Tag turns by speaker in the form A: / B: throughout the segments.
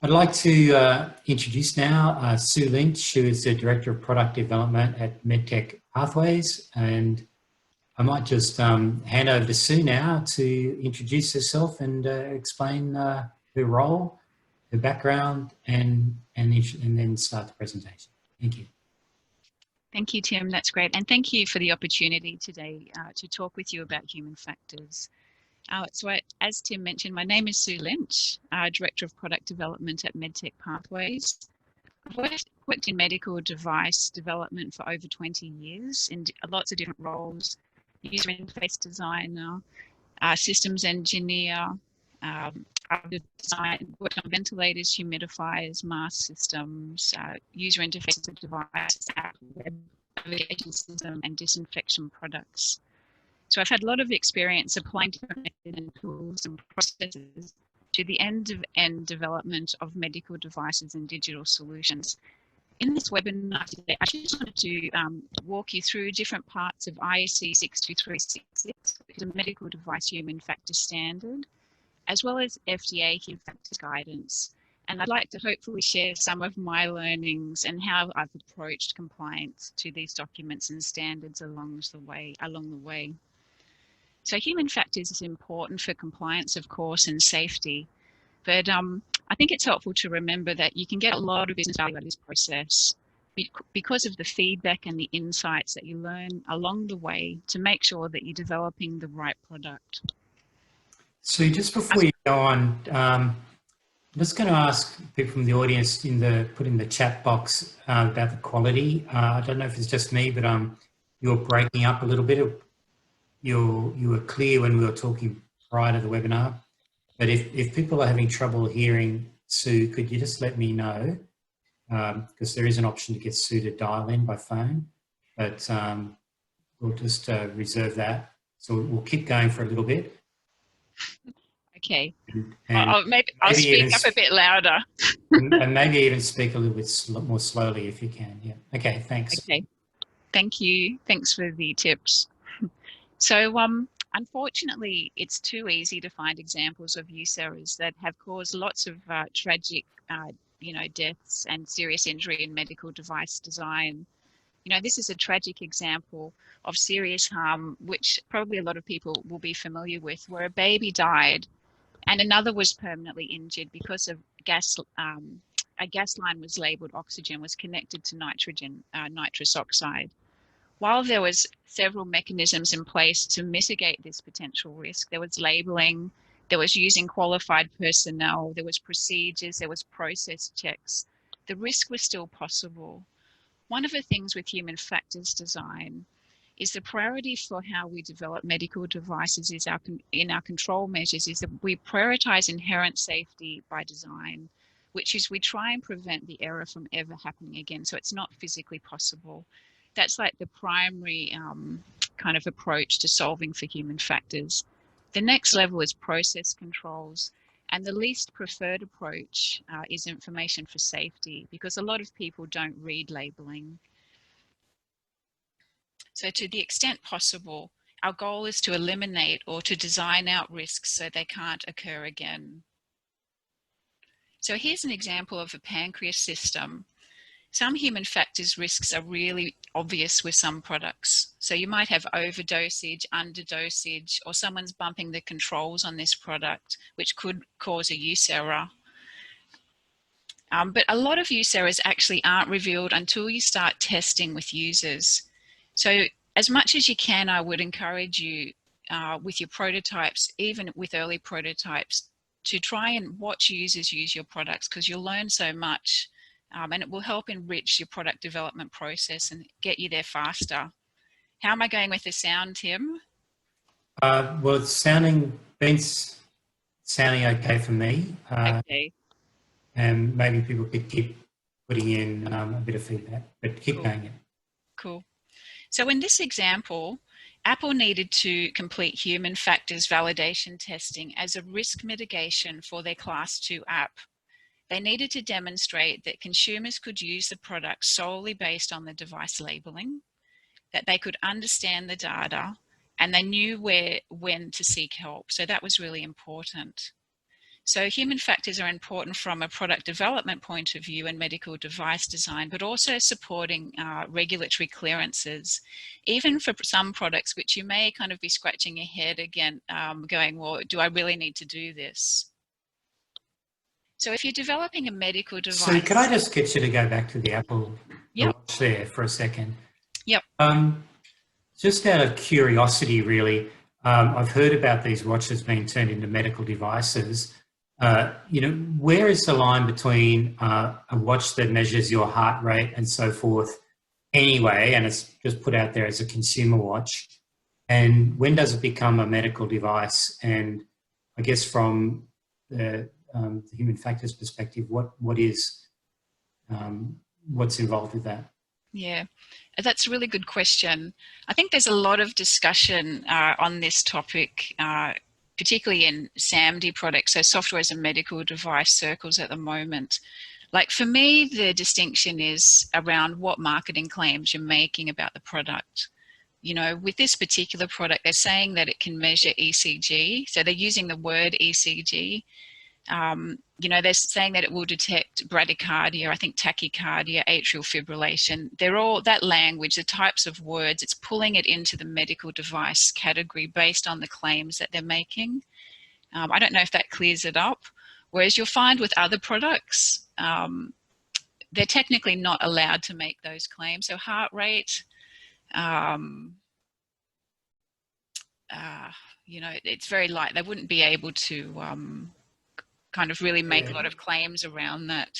A: I'd like to introduce now Sue Lynch, who is the Director of Product Development at MedTech Pathways. And I might just hand over to Sue now to introduce herself and explain her role, her background, and then start the presentation. Thank you.
B: Thank you, Tim. That's great. And thank you for the opportunity today to talk with you about human factors. As Tim mentioned, my name is Sue Lynch, Director of Product Development at MedTech Pathways. I've worked in medical device development for over 20 years in lots of different roles: user interface designer, systems engineer, I've worked on ventilators, humidifiers, mask systems, user interfaces of devices, web navigation system, and disinfection products. So I've had a lot of experience applying different methods and tools and processes to the end-to-end development of medical devices and digital solutions. In this webinar today, I just wanted to walk you through different parts of IEC 62366, which is a medical device human factor standard, as well as FDA human factors guidance. And I'd like to hopefully share some of my learnings and how I've approached compliance to these documents and standards along the way. So human factors is important for compliance, of course, and safety. But I think it's helpful to remember that you can get a lot of business value out of this process because of the feedback and the insights that you learn along the way to make sure that you're developing the right product.
A: So just before you go on, I'm just going to ask people from the audience put in the chat box about the quality. I don't know if it's just me, but you're breaking up a little bit. You were clear when we were talking prior to the webinar, but if people are having trouble hearing Sue, could you just let me know? Because there is an option to get Sue to dial in by phone, but we'll just reserve that. So we'll keep going for a little bit.
B: Okay.
A: And
B: maybe I'll speak up a bit louder.
A: And maybe even speak a little bit more slowly if you can. Yeah. Okay, thanks.
B: Okay. Thank you. Thanks for the tips. So unfortunately, it's too easy to find examples of use errors that have caused lots of tragic deaths and serious injury in medical device design. This is a tragic example of serious harm, which probably a lot of people will be familiar with, where a baby died and another was permanently injured because of a gas line was labeled oxygen was connected to nitrous oxide. While there was several mechanisms in place to mitigate this potential risk, there was labeling, there was using qualified personnel, there was procedures, there was process checks. The risk was still possible. One of the things with human factors design is the priority for how we develop medical devices in our control measures is that we prioritize inherent safety by design, which is we try and prevent the error from ever happening again. So it's not physically possible. That's like the primary kind of approach to solving for human factors. The next level is process controls. And the least preferred approach is information for safety, because a lot of people don't read labeling. So to the extent possible, our goal is to eliminate or to design out risks so they can't occur again. So here's an example of a pancreas system. Some human factors risks are really obvious with some products. So you might have overdosage, underdosage, or someone's bumping the controls on this product, which could cause a use error. But a lot of use errors actually aren't revealed until you start testing with users. So as much as you can, I would encourage you with your prototypes, even with early prototypes, to try and watch users use your products, because you'll learn so much. And it will help enrich your product development process and get you there faster. How am I going with the sound, Tim?
A: Well, it's sounding okay for me.
B: Okay.
A: And maybe people could keep putting in a bit of feedback, but keep going. Yeah.
B: Cool. So in this example, Apple needed to complete human factors validation testing as a risk mitigation for their Class 2 app. They needed to demonstrate that consumers could use the product solely based on the device labeling, that they could understand the data, and they knew when to seek help. So that was really important. So human factors are important from a product development point of view and medical device design, but also supporting regulatory clearances, even for some products which you may kind of be scratching your head again, going, well, do I really need to do this? So if you're developing a medical device...
A: So could I just get you to go back to the Apple Watch there for a second?
B: Yep.
A: Just out of curiosity, really, I've heard about these watches being turned into medical devices. You know, where is the line between a watch that measures your heart rate and so forth anyway, and it's just put out there as a consumer watch, and when does it become a medical device? And I guess from the human factors perspective, what's involved with that?
B: Yeah, that's a really good question. I think there's a lot of discussion on this topic, particularly in SAMD products, so software as a medical device circles at the moment. Like for me, the distinction is around what marketing claims you're making about the product. You know, with this particular product, they're saying that it can measure ECG. So they're using the word ECG. You know, they're saying that it will detect bradycardia, I think tachycardia, atrial fibrillation. They're all that language, the types of words, it's pulling it into the medical device category based on the claims that they're making. I don't know if that clears it up. Whereas you'll find with other products, they're technically not allowed to make those claims. So heart rate, you know, it's very light. They wouldn't be able to kind of really make a lot of claims around that.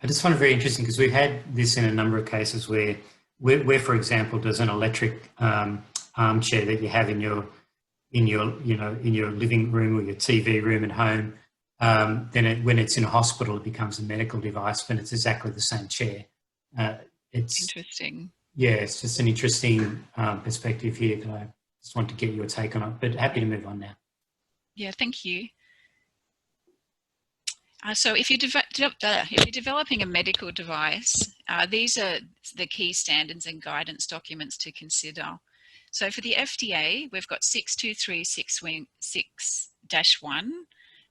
A: I just find it very interesting because we've had this in a number of cases where for example, does an electric armchair that you have in your living room or your TV room at home, then when it's in a hospital, it becomes a medical device, but it's exactly the same chair. It's
B: interesting.
A: Yeah, it's just an interesting perspective here that I just want to get your take on it, but happy to move on now.
B: Yeah, thank you. So if you're developing a medical device, these are the key standards and guidance documents to consider. So for the FDA, we've got 62366-1.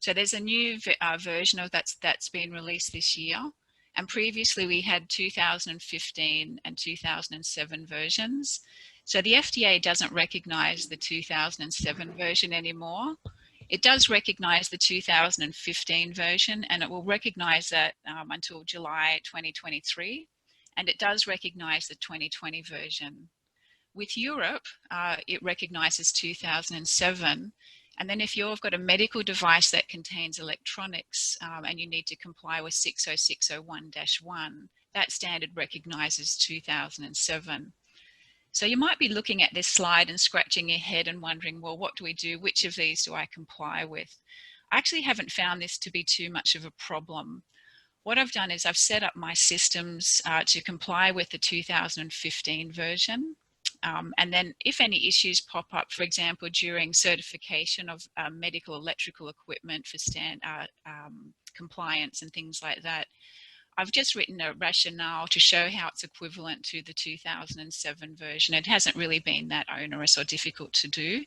B: So there's a new version of that's been released this year. And previously we had 2015 and 2007 versions. So the FDA doesn't recognize the 2007 version anymore. It does recognize the 2015 version, and it will recognize that until July 2023. And it does recognize the 2020 version. With Europe, it recognizes 2007. And then if you've got a medical device that contains electronics and you need to comply with 60601-1, that standard recognizes 2007. So you might be looking at this slide and scratching your head and wondering, well, what do we do? Which of these do I comply with? I actually haven't found this to be too much of a problem. What I've done is I've set up my systems to comply with the 2015 version. And then if any issues pop up, for example, during certification of medical electrical equipment for compliance and things like that, I've just written a rationale to show how it's equivalent to the 2007 version. It hasn't really been that onerous or difficult to do.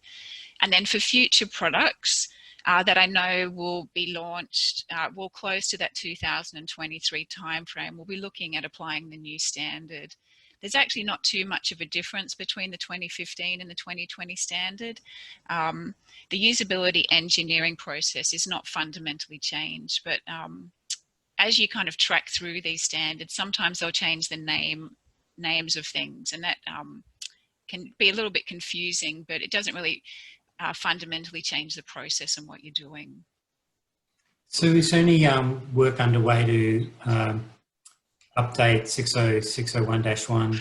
B: And then for future products that I know will be launched, will close to that 2023 timeframe, we'll be looking at applying the new standard. There's actually not too much of a difference between the 2015 and the 2020 standard. The usability engineering process is not fundamentally changed, but as you kind of track through these standards, sometimes they'll change the names of things, and that can be a little bit confusing, but it doesn't really fundamentally change the process and what you're doing.
A: So is there any work underway to update 60601-1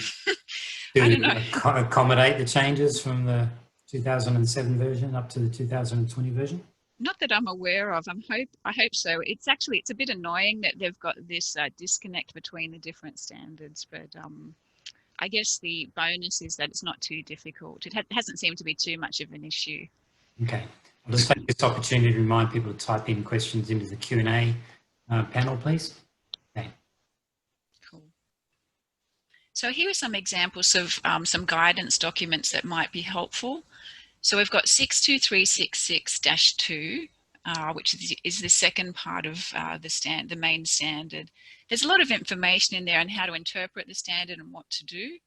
A: to accommodate the changes from the 2007 version up to the 2020 version?
B: Not that I'm aware of. I hope so. It's a bit annoying that they've got this disconnect between the different standards, but I guess the bonus is that it's not too difficult. It hasn't seemed to be too much of an issue.
A: Okay. I'll just take this opportunity to remind people to type in questions into the Q&A panel, please. Okay.
B: Cool. So here are some examples of some guidance documents that might be helpful. So we've got 62366-2. which is the second part of the main standard. There's a lot of information in there on how to interpret the standard and what to do.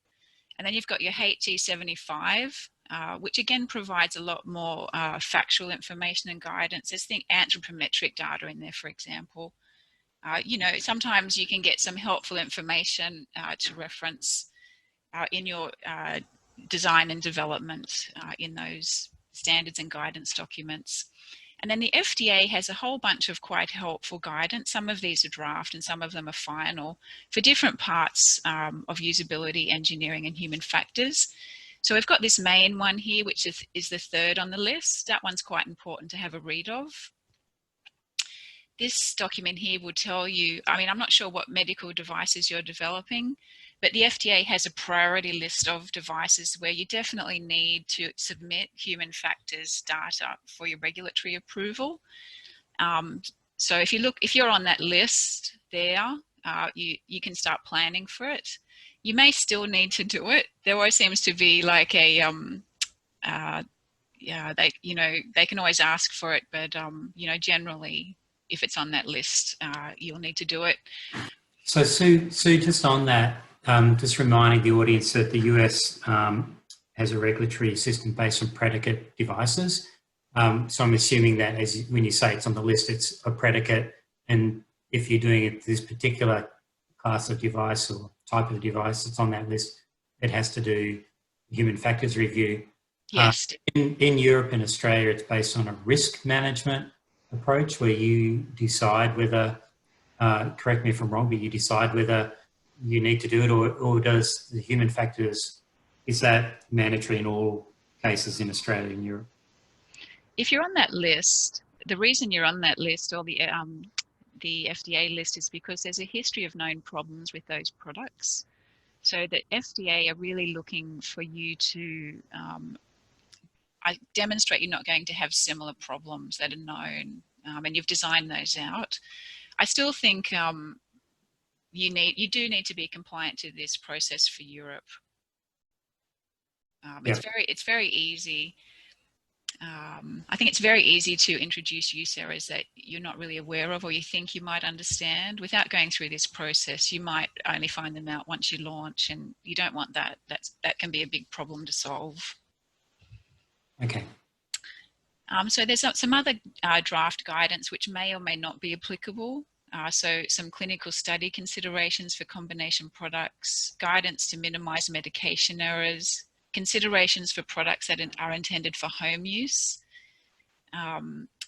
B: And then you've got your HE75, which again provides a lot more factual information and guidance. There's anthropometric data in there, for example. You know, sometimes you can get some helpful information to reference in your design and development in those standards and guidance documents. And then the FDA has a whole bunch of quite helpful guidance. Some of these are draft and some of them are final for different parts of usability, engineering, and human factors. So we've got this main one here, which is the third on the list. That one's quite important to have a read of. This document here will tell you, I mean, I'm not sure what medical devices you're developing, but the FDA has a priority list of devices where you definitely need to submit human factors data for your regulatory approval. So if you're on that list there, you can start planning for it. You may still need to do it. There always seems to be like a, they can always ask for it, but generally, if it's on that list, you'll need to do it.
A: So Sue, just on that, just reminding the audience that the US has a regulatory system based on predicate devices. So I'm assuming that when you say it's on the list, it's a predicate, and if you're doing it this particular class of device or type of device that's on that list, it has to do human factors review.
B: Yes.
A: In Europe and Australia, it's based on a risk management approach where you decide whether, correct me if I'm wrong, but you decide whether you need to do it, or does the human factors, is that mandatory in all cases in Australia and Europe?
B: If you're on that list, the reason you're on that list, or the FDA list, is because there's a history of known problems with those products. So the FDA are really looking for you to demonstrate you're not going to have similar problems that are known, and you've designed those out. I still think you do need to be compliant to this process for Europe. It's very easy. I think it's very easy to introduce use errors that you're not really aware of or you think you might understand. Without going through this process, you might only find them out once you launch, and you don't want that. That can be a big problem to solve.
A: Okay.
B: So there's some other draft guidance which may or may not be applicable. So some clinical study considerations for combination products, guidance to minimize medication errors, considerations for products that are intended for home use,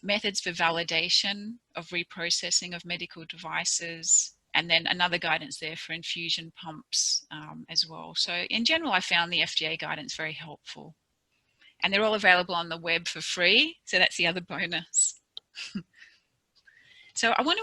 B: methods for validation of reprocessing of medical devices, and then another guidance there for infusion pumps as well. So in general, I found the FDA guidance very helpful. And they're all available on the web for free. So that's the other bonus. So I want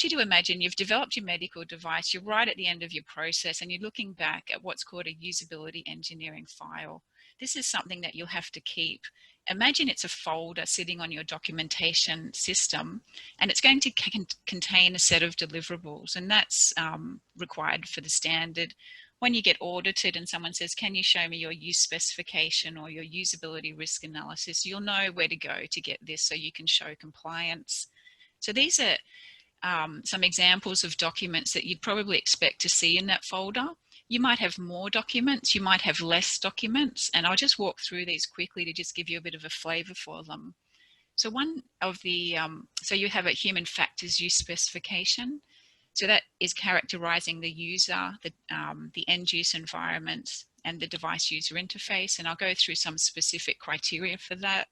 B: you to imagine you've developed your medical device, you're right at the end of your process, and you're looking back at what's called a usability engineering file. This is something that you'll have to keep. Imagine it's a folder sitting on your documentation system, and it's going to contain a set of deliverables, and that's required for the standard. When you get audited and someone says, can you show me your use specification or your usability risk analysis, you'll know where to go to get this so you can show compliance. So these are some examples of documents that you'd probably expect to see in that folder. You might have more documents, you might have less documents, and I'll just walk through these quickly to just give you a bit of a flavor for them. So one of the, so you have a human factors use specification. So that is characterizing the user, the end use environment, and the device user interface. And I'll go through some specific criteria for that.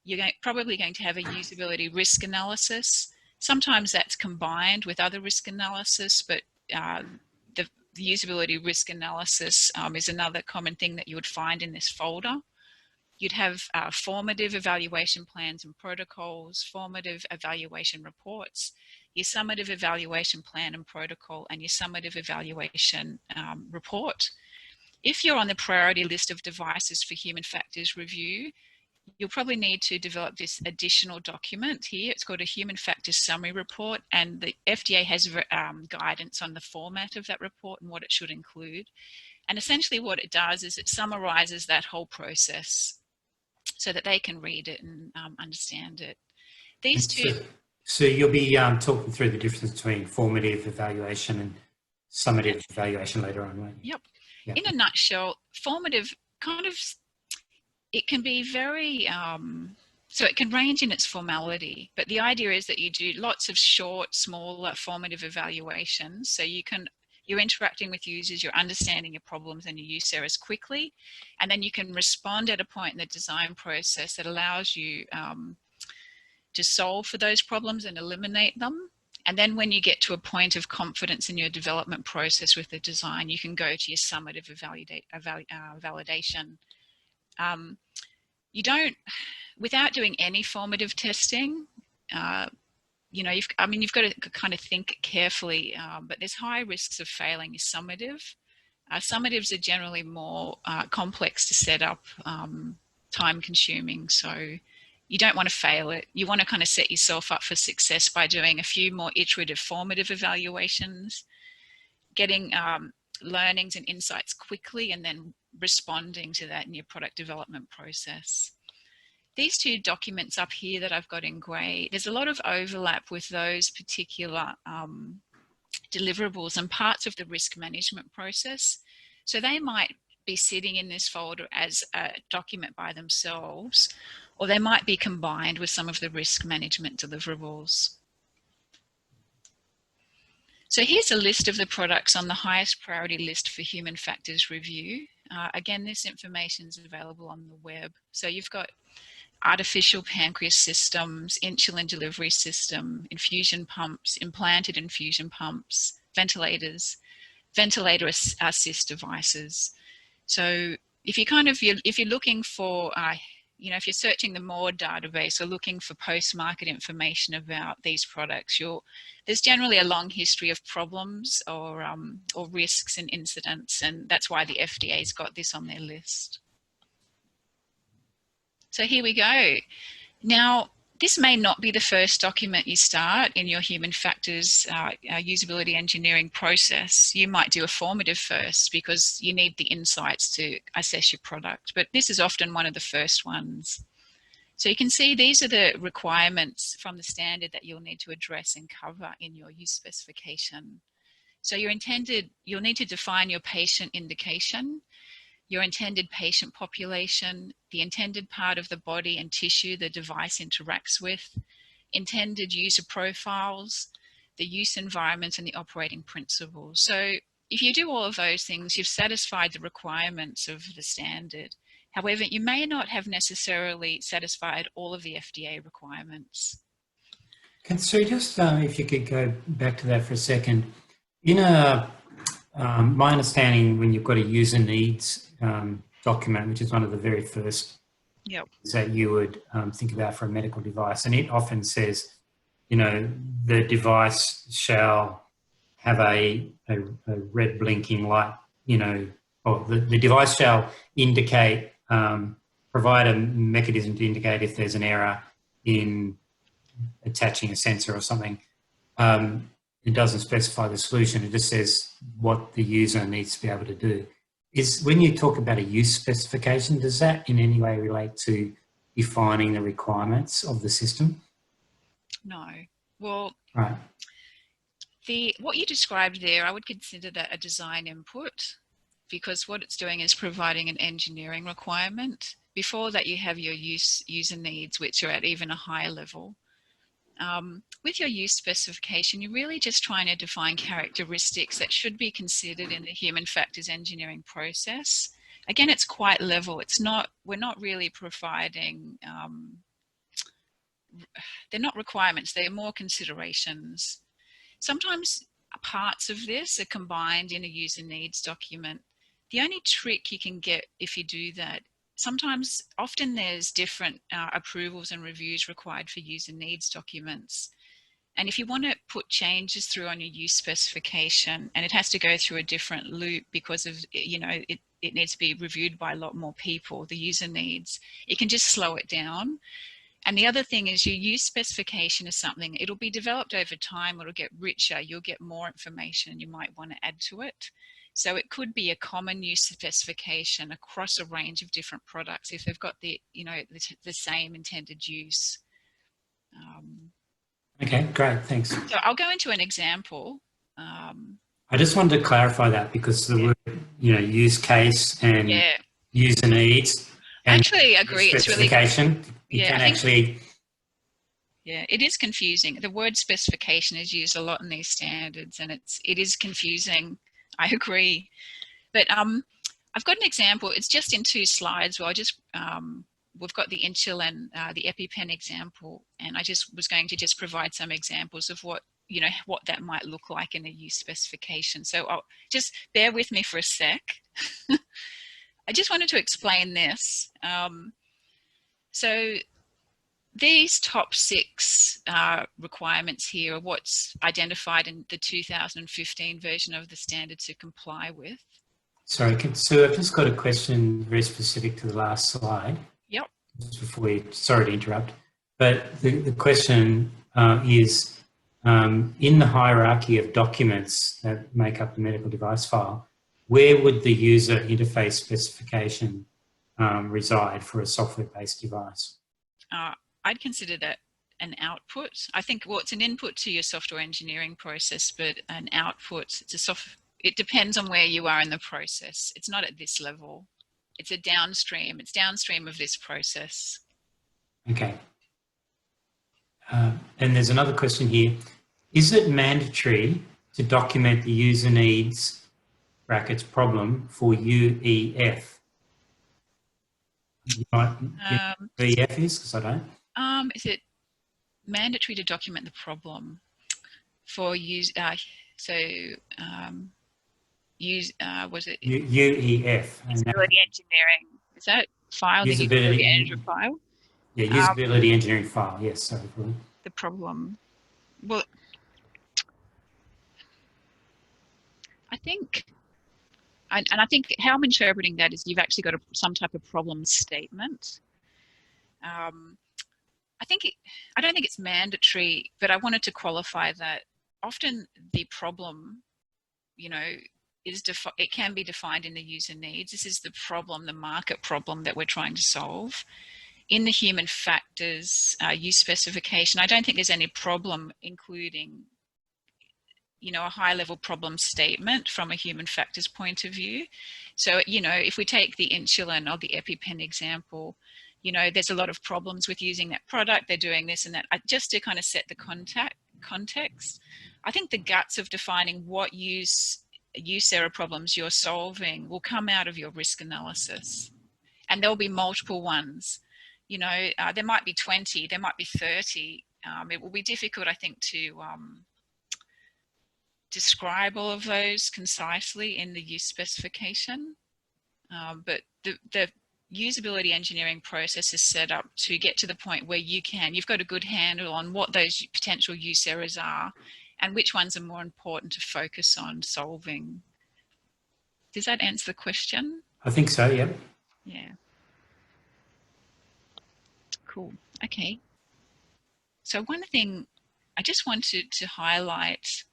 B: You're probably going to have a usability risk analysis. Sometimes that's combined with other risk analysis, but the usability risk analysis is another common thing that you would find in this folder. You'd have formative evaluation plans and protocols, formative evaluation reports, your summative evaluation plan and protocol, and your summative evaluation report. If you're on the priority list of devices for human factors review, you'll probably need to develop this additional document here. It's called a human factors summary report, and the FDA has guidance on the format of that report and what it should include. And essentially what it does is it summarizes that whole process so that they can read it and understand it. these two.
A: So you'll be talking through the difference between formative evaluation and summative evaluation later on, won't you?
B: Yep.
A: Yeah.
B: In a nutshell, formative kind of, it can be very, so it can range in its formality, but the idea is that you do lots of short, small, formative evaluations. So you're interacting with users, you're understanding your problems and your use errors quickly, and then you can respond at a point in the design process that allows you to solve for those problems and eliminate them. And then when you get to a point of confidence in your development process with the design, you can go to your summative validation. You don't, without doing any formative testing, you know, you've got to kind of think carefully, but there's high risks of failing your summative. Summatives are generally more complex to set up, time consuming, so you don't want to fail it. You want to kind of set yourself up for success by doing a few more iterative formative evaluations, getting learnings and insights quickly, and then responding to that in your product development process. These two documents up here that I've got in grey, there's a lot of overlap with those particular deliverables and parts of the risk management process. So they might be sitting in this folder as a document by themselves, or they might be combined with some of the risk management deliverables. So here's a list of the products on the highest priority list for human factors review. Again, this information is available on the web. So you've got artificial pancreas systems, insulin delivery system, infusion pumps, implanted infusion pumps, ventilators, ventilator assist devices. So if you're looking for, you know, if you're searching the MORE database or looking for post-market information about these products, there's generally a long history of problems or risks and incidents, and that's why the FDA's got this on their list. So here we go. Now, this may not be the first document you start in your human factors usability engineering process. You might do a formative first because you need the insights to assess your product, but this is often one of the first ones. So you can see these are the requirements from the standard that you'll need to address and cover in your use specification. So you'll need to define your patient indication, your intended patient population, the intended part of the body and tissue the device interacts with, intended user profiles, the use environment, and the operating principles. So if you do all of those things, you've satisfied the requirements of the standard. However, you may not have necessarily satisfied all of the FDA requirements.
A: So just if you could go back to that for a second. My understanding, when you've got a user needs document, which is one of the very first that you would think about for a medical device, and it often says, you know, the device shall have a red blinking light, you know, or the device shall indicate, provide a mechanism to indicate if there's an error in attaching a sensor or something. It doesn't specify the solution, it just says what the user needs to be able to do. When you talk about a use specification, does that in any way relate to defining the requirements of the system?
B: No. Well,
A: right.
B: What you described there, I would consider that a design input, because what it's doing is providing an engineering requirement. Before that, you have your user needs, which are at even a higher level. With your use specification, you're really just trying to define characteristics that should be considered in the human factors engineering process. Again, it's quite level. We're not really providing, they're not requirements, they're more considerations. Sometimes parts of this are combined in a user needs document. The only trick you can get if you do that, often there's different approvals and reviews required for user needs documents. And if you want to put changes through on your use specification, and it has to go through a different loop because of, you know, it needs to be reviewed by a lot more people, the user needs, it can just slow it down. And the other thing is your use specification is something, it'll be developed over time, it'll get richer, you'll get more information you might want to add to it. So it could be a common use specification across a range of different products if they've got the, you know, the same intended use.
A: Okay, great, thanks.
B: So I'll go into an example.
A: I just wanted to clarify that because the word, use case and user needs and
B: actually agree. It's really
A: specification.
B: It is confusing. The word specification is used a lot in these standards, and it is confusing. I agree, but I've got an example. It's just in 2 slides. Well, we've got the Inchil and the EpiPen example, and I just was going to just provide some examples of what that might look like in a use specification. So I'll just bear with me for a sec. I just wanted to explain this. So these top 6 requirements here are what's identified in the 2015 version of the standard to comply with.
A: Sorry, Sue, I've just got a question very specific to the last slide.
B: Yep.
A: Just before sorry to interrupt, but the question is, in the hierarchy of documents that make up the medical device file, where would the user interface specification reside for a software-based device?
B: I'd consider that an output. I think, well, it's an input to your software engineering process, but an output, it depends on where you are in the process. It's not at this level. It's downstream of this process.
A: Okay. And there's another question here. Is it mandatory to document the user needs brackets problem for UEF? You might UEF is, because I don't.
B: Is it mandatory to document the problem for use? Was it
A: UEF?
B: Usability engineering. Is that file the usability engineering file?
A: Yeah, usability engineering file. Yes, sorry.
B: The problem. Well, I think, and I think how I'm interpreting that is you've actually got some type of problem statement. I don't think it's mandatory, but I wanted to qualify that often the problem, it can be defined in the user needs. This is the problem, the market problem that we're trying to solve. In the human factors use specification, I don't think there's any problem including, a high-level problem statement from a human factors point of view. So, if we take the insulin or the EpiPen example, there's a lot of problems with using that product. They're doing this and that. Just to kind of set the context, I think the guts of defining what use error problems you're solving will come out of your risk analysis. And there'll be multiple ones. There might be 20, there might be 30. It will be difficult, I think, to describe all of those concisely in the use specification. But the usability engineering process is set up to get to the point where you've got a good handle on what those potential use errors are and which ones are more important to focus on solving. Does that answer the question?
A: I think so, yeah.
B: Yeah. Cool. Okay. So one thing I just wanted to highlight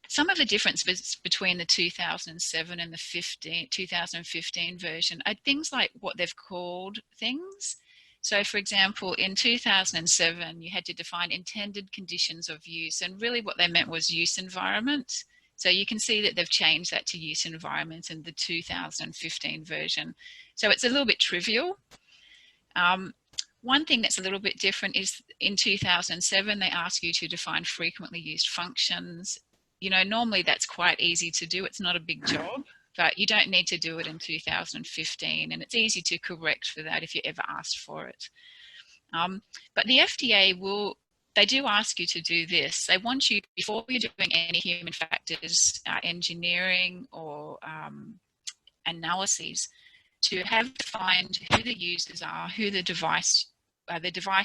B: some of the differences between the 2007 and the 2015 version are things like what they've called things. So for example, in 2007, you had to define intended conditions of use, and really what they meant was use environment. So you can see that they've changed that to use environment in the 2015 version. So it's a little bit trivial. One thing that's a little bit different is in 2007, they ask you to define frequently used functions. Normally that's quite easy to do. It's not a big job, but you don't need to do it in 2015, and it's easy to correct for that if you ever asked for it. But the FDA they do ask you to do this. They want you, before you're doing any human factors engineering or analyses, to have defined who the users are, who the device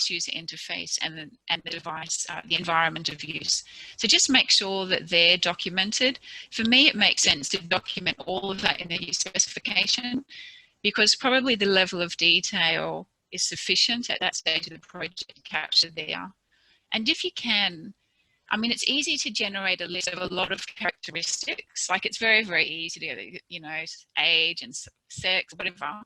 B: user interface, and the device, the environment of use. So just make sure that they're documented. For me, it makes sense to document all of that in the use specification, because probably the level of detail is sufficient at that stage of the project to capture there. And if you can, it's easy to generate a list of a lot of characteristics. Like it's very, very easy to, age and sex, whatever.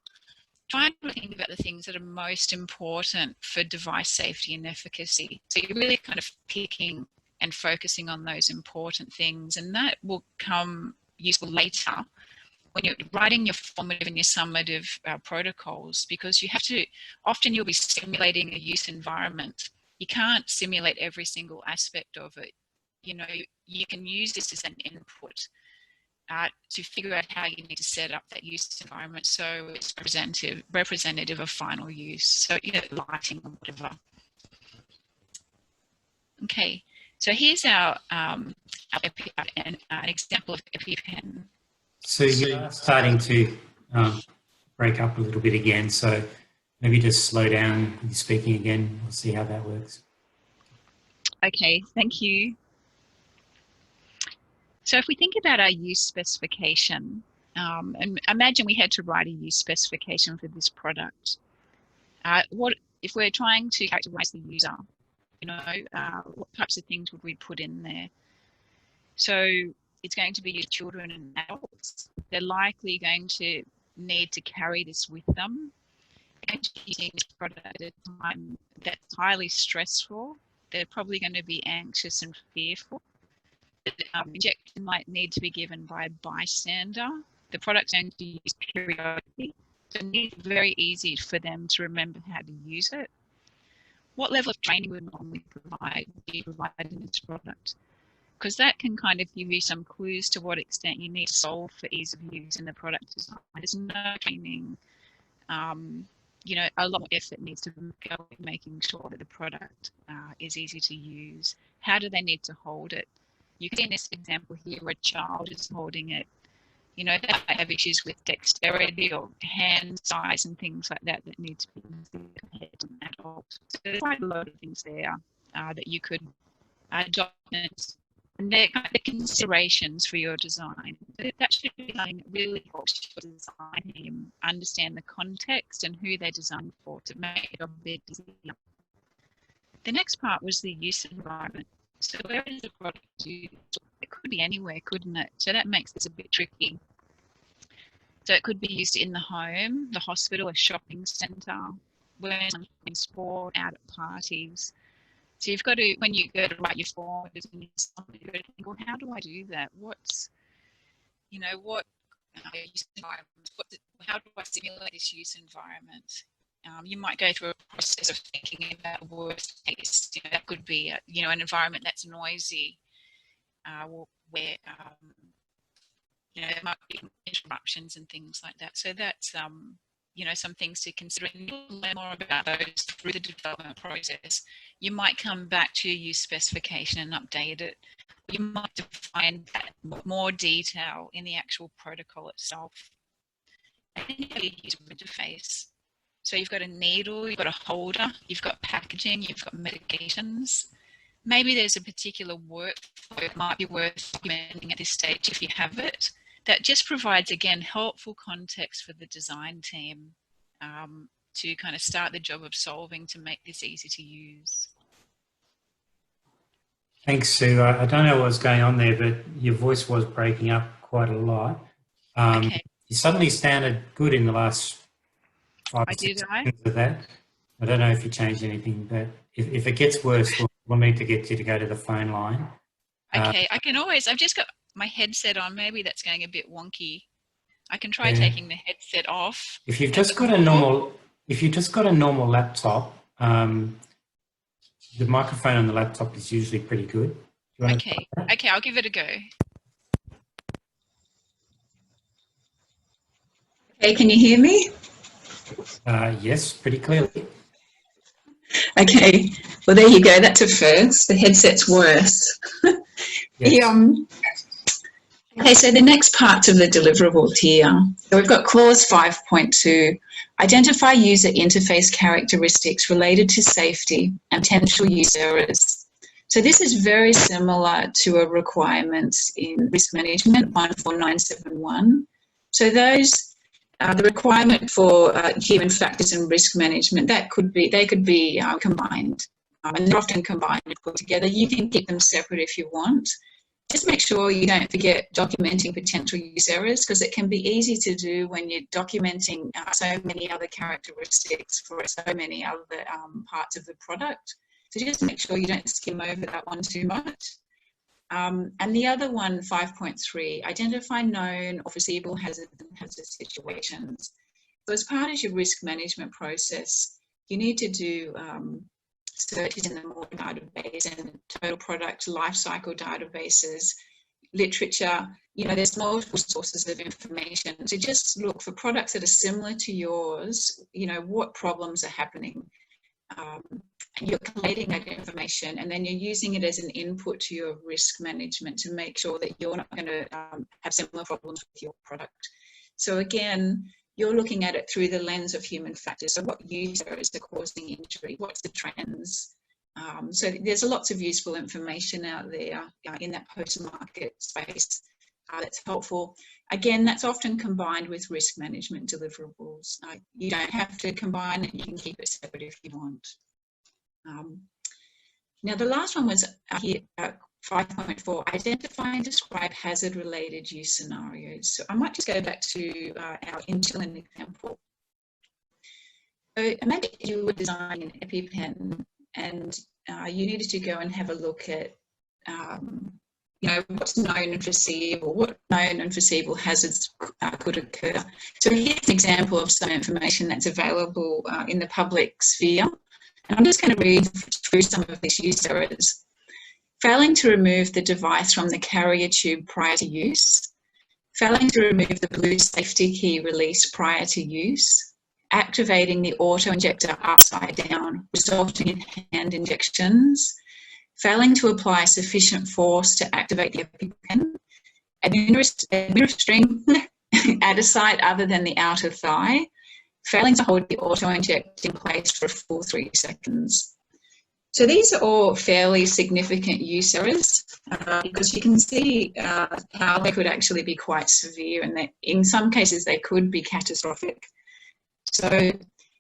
B: trying to think about the things that are most important for device safety and efficacy. So you're really kind of picking and focusing on those important things, and that will come useful later when you're writing your formative and your summative protocols, because you have to, often you'll be simulating a use environment. You can't simulate every single aspect of it. You know, you can use this as an input to figure out how you need to set up that use environment so it's representative of final use. So, you know, lighting or whatever. Okay, so here's our an example of EpiPen.
A: So you're starting to break up a little bit again, so maybe just slow down with your speaking again. We'll see how that works.
B: Okay, thank you. So if we think about our use specification, and imagine we had to write a use specification for this product. What if we're trying to characterize the user? You know, what types of things would we put in there? So it's going to be your children and adults. They're likely going to need to carry this with them. They're going to be using this product at a time that's highly stressful. They're probably going to be anxious and fearful. The injection might need to be given by a bystander. The product's going to be used periodically. So it's very easy for them to remember how to use it. What level of training would normally be provided in this product? Because that can kind of give you some clues to what extent you need to solve for ease of use in the product design. There's no training, you know, a lot more effort needs to go in making sure that the product is easy to use. How do they need to hold it? You can see in this example here where a child is holding it. You know, they might have issues with dexterity or hand size and things like that that need to be compared to an adult. So there's quite a lot of things there that you could document. And they're kind of considerations for your design. That should be something that really helps your design team understand the context and who they're designed for to make it a bit easier. The next part was the use environment. So where is the product used? It could be anywhere, couldn't it? So that makes this a bit tricky. So it could be used in the home, the hospital, a shopping centre, when in sport, out at parties. So you've got to, when you go to write your form, you've got to think, well, how do I do that? What's, you know, what use environment? How do I simulate this use environment? You might go through a process of thinking about worst case. You know, that could be, you know, an environment that's noisy, where you know, there might be interruptions and things like that. So that's you know, some things to consider. And you'll learn more about those through the development process. You might come back to your use specification and update it. You might define that more detail in the actual protocol itself. And then you have your user interface. So you've got a needle, you've got a holder, you've got packaging, you've got medications. Maybe there's a particular workflow it might be worth documenting at this stage if you have it. That just provides, again, helpful context for the design team to kind of start the job of solving to make this easy to use.
A: Thanks, Sue. I don't know what's going on there, but your voice was breaking up quite a lot.
B: Okay.
A: You suddenly sounded good in the last 5 or 6 seconds of that. I don't know if you changed anything, but if it gets worse, we'll need to get you to go to the phone line.
B: Okay, I can always, I've just got my headset on. Maybe that's going a bit wonky. I can try taking the headset off.
A: If you've just got a normal laptop, the microphone on the laptop is usually pretty good.
B: Okay, I'll give it a go.
C: Okay, can you hear me?
A: Yes, pretty clearly.
C: Okay, well there you go, that's a first. The headset's worse.
A: Yes.
C: Okay, so the next parts of the deliverable tier. So we've got clause 5.2, identify user interface characteristics related to safety and potential use errors. So this is very similar to a requirement in risk management 14971. So those the requirement for human factors and risk management, they could be combined, and they're often combined and put together. You can keep them separate if you want. Just make sure you don't forget documenting potential use errors, because it can be easy to do when you're documenting so many other characteristics for so many other parts of the product. So just make sure you don't skim over that one too much. And the other one, 5.3, identify known or foreseeable hazards and hazard situations. So as part of your risk management process, you need to do searches in the MORE database and total product lifecycle databases, literature. You know, there's multiple sources of information. So just look for products that are similar to yours, you know, what problems are happening. And you're collating that information, and then you're using it as an input to your risk management to make sure that you're not going to have similar problems with your product. So again, you're looking at it through the lens of human factors. So what use errors are causing injury? What's the trends? So there's lots of useful information out there in that post-market space that's helpful. Again, that's often combined with risk management deliverables. You don't have to combine it, you can keep it separate if you want. Now the last one was here, 5.4, identify and describe hazard-related use scenarios. So I might just go back to our insulin example. So imagine you were designing an EpiPen and you needed to go and have a look at, you know, what's known and foreseeable, what known and foreseeable hazards could occur. So here's an example of some information that's available in the public sphere. And I'm just going to read through some of these use errors. Failing to remove the device from the carrier tube prior to use. Failing to remove the blue safety key release prior to use. Activating the auto-injector upside down, resulting in hand injections. Failing to apply sufficient force to activate the EpiPen. Administering at a site other than the outer thigh. Failing to hold the auto-inject in place for a full 3 seconds. So these are all fairly significant use errors because you can see how they could actually be quite severe, and that in some cases they could be catastrophic. So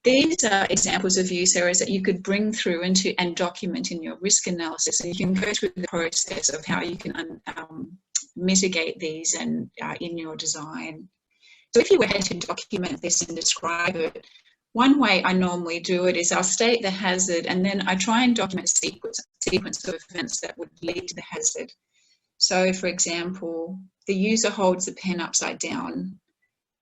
C: these are examples of use errors that you could bring through and document in your risk analysis, and you can go through the process of how you can mitigate these and in your design. So if you were to document this and describe it, one way I normally do it is I'll state the hazard and then I try and document sequence of events that would lead to the hazard. So for example, the user holds the pen upside down.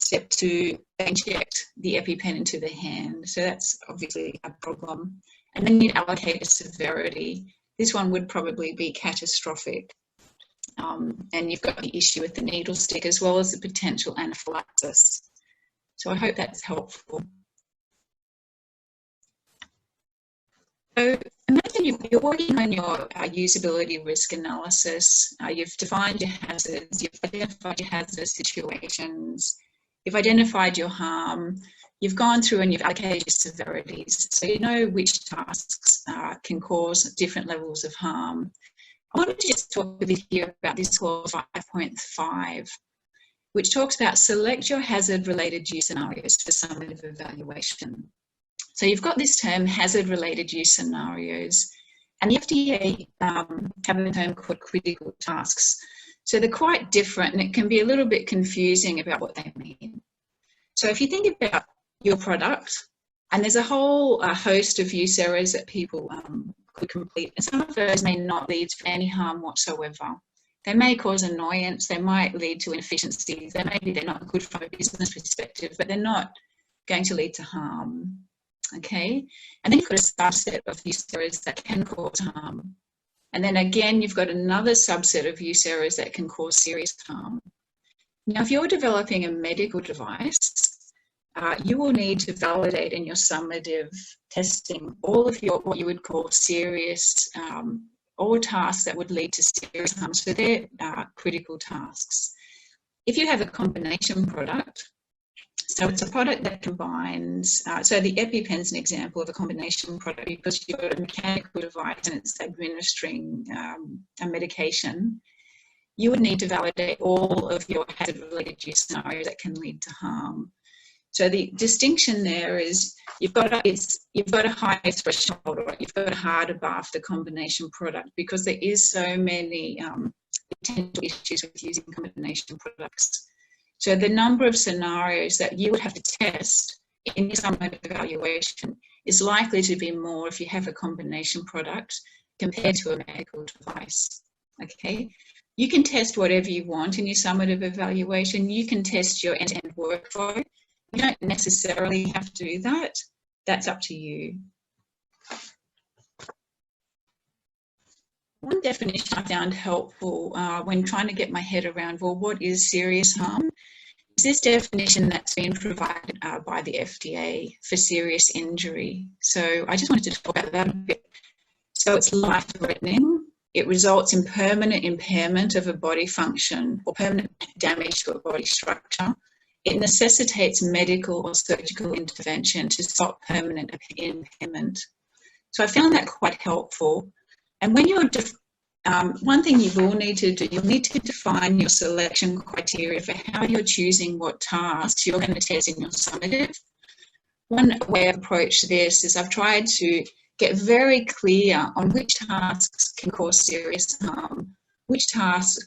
C: Step 2, they inject the EpiPen into the hand. So that's obviously a problem. And then you'd allocate a severity. This one would probably be catastrophic. And you've got the issue with the needle stick as well as the potential anaphylaxis. So I hope that's helpful. So imagine you're working on your usability risk analysis. You've defined your hazards, you've identified your hazardous situations, you've identified your harm, you've gone through and you've allocated your severities. So you know which tasks can cause different levels of harm. I wanted to just talk a bit here about this clause 5.5, which talks about select your hazard-related use scenarios for summative evaluation. So you've got this term hazard-related use scenarios, and the FDA have a term called critical tasks. So they're quite different, and it can be a little bit confusing about what they mean. So if you think about your product, and there's a whole host of use errors that people could complete, and some of those may not lead to any harm whatsoever. They may cause annoyance, they might lead to inefficiencies, maybe they're not good from a business perspective, but they're not going to lead to harm, okay? And then you've got a subset of use errors that can cause harm. And then again, you've got another subset of use errors that can cause serious harm. Now, if you're developing a medical device, you will need to validate in your summative testing all of your, what you would call serious, or tasks that would lead to serious harm. So they're critical tasks. If you have a combination product, so it's a product that combines, so the EpiPen is an example of a combination product because you've got a mechanical device and it's administering a medication, you would need to validate all of your hazard-related use scenarios that can lead to harm. So the distinction there is you've got a high threshold, or you've got a harder bar for the combination product, because there is so many potential issues with using combination products. So the number of scenarios that you would have to test in your summative evaluation is likely to be more if you have a combination product compared to a medical device. Okay, you can test whatever you want in your summative evaluation. You can test your end-to-end workflow. You don't necessarily have to do that. That's up to you. One definition I found helpful when trying to get my head around, well, what is serious harm? Is this definition that's been provided by the FDA for serious injury. So I just wanted to talk about that a bit. So it's life-threatening. It results in permanent impairment of a body function or permanent damage to a body structure. It necessitates medical or surgical intervention to stop permanent impairment. So I found that quite helpful. And when you're, one thing you will need to do, you'll need to define your selection criteria for how you're choosing what tasks you're going to test in your summative. One way I've approached this is I've tried to get very clear on which tasks can cause serious harm, which tasks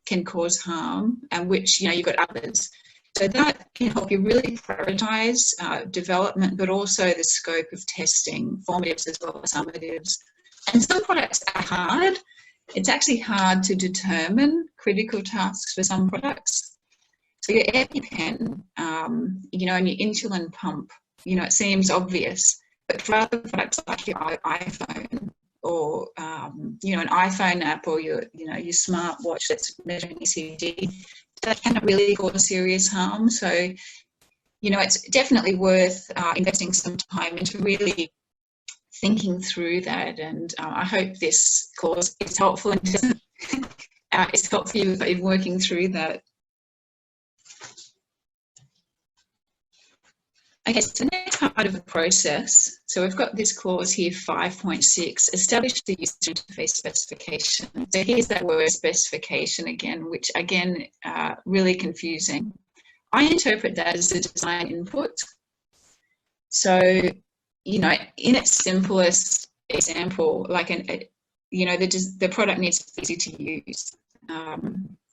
C: can cause harm, and which, you've got others. So that can help you really prioritize development, but also the scope of testing, formatives as well as summatives. And some products are hard. It's actually hard to determine critical tasks for some products. So your EpiPen, and your insulin pump, it seems obvious. But for other products like your iPhone or, an iPhone app or your smartwatch that's measuring ECG, that can really cause serious harm. So, it's definitely worth investing some time into really thinking through that. And I hope this course is helpful and it's helpful you in working through that. Okay, so the next part of the process, so we've got this clause here, 5.6, establish the user interface specification. So here's that word specification again, which again, really confusing. I interpret that as a design input. So, in its simplest example, like the product needs to be easy to use.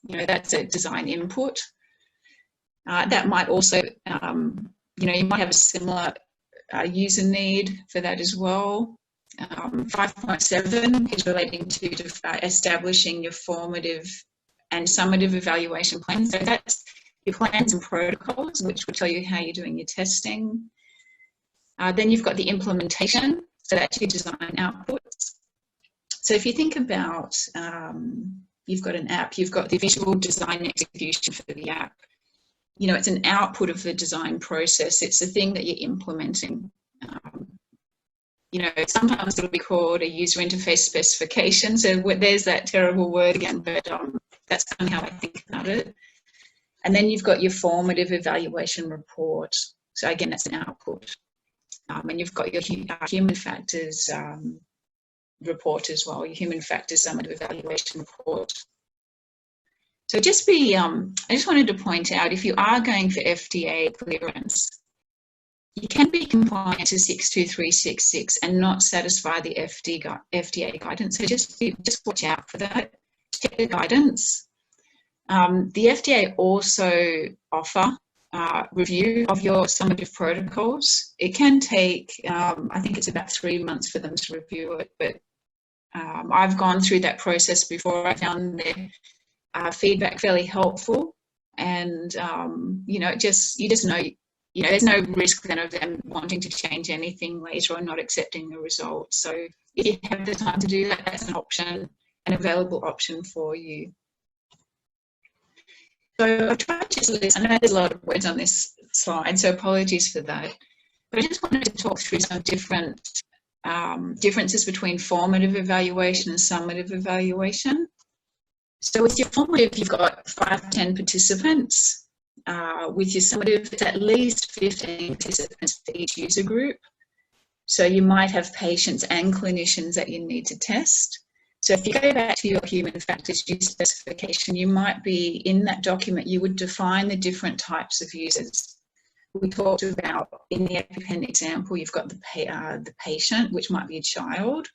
C: That's a design input. That might also, you might have a similar user need for that as well. 5.7 is relating to establishing your formative and summative evaluation plans. So that's your plans and protocols, which will tell you how you're doing your testing. Then you've got the implementation, so that's your design outputs. So if you think about, you've got an app, you've got the visual design execution for the app. It's an output of the design process. It's the thing that you're implementing. Sometimes it'll be called a user interface specification. So there's that terrible word again, but that's kind of how I think about it. And then you've got your formative evaluation report. So again, that's an output. And you've got your human factors report as well, your human factors summative evaluation report. So I just wanted to point out, if you are going for FDA clearance, you can be compliant to 62366 and not satisfy the FDA guidance. So just watch out for that. Check the guidance. The FDA also offer review of your summative protocols. It can take, I think it's about 3 months for them to review it, but I've gone through that process before. I found their feedback fairly helpful, and you just know, there's no risk then of them wanting to change anything later or not accepting the results. So if you have the time to do that, that's an option, an available option for you. So I've tried to list, I know there's a lot of words on this slide, so apologies for that. But I just wanted to talk through some different differences between formative evaluation and summative evaluation. So with your formative, you've got 5 to 10 participants. With your summative, it's at least 15 participants for each user group. So you might have patients and clinicians that you need to test. So if you go back to your human factors use specification, you might be in that document, you would define the different types of users. we talked about in the EpiPen example, you've got the patient, which might be a child,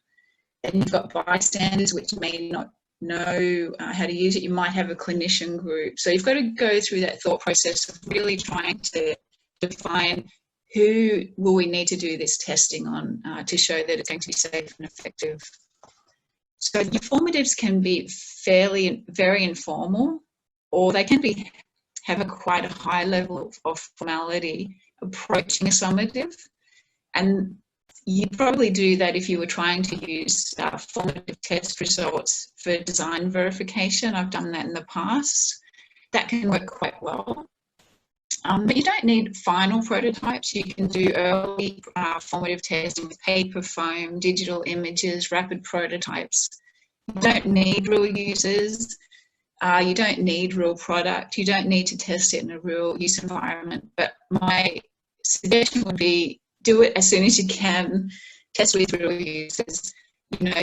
C: and you've got bystanders, which may not know how to use it. You might have a clinician group. So you've got to go through that thought process of really trying to define who will we need to do this testing on to show that it's going to be safe and effective. So your formatives can be very informal, or they can have quite a high level of formality approaching a summative. And you probably do that if you were trying to use formative test results for design verification. I've done that in the past. That can work quite well. But you don't need final prototypes. You can do early formative testing with paper, foam, digital images, rapid prototypes. You don't need real users. You don't need real product. You don't need to test it in a real use environment. But my suggestion would be do it as soon as you can. Test with real users.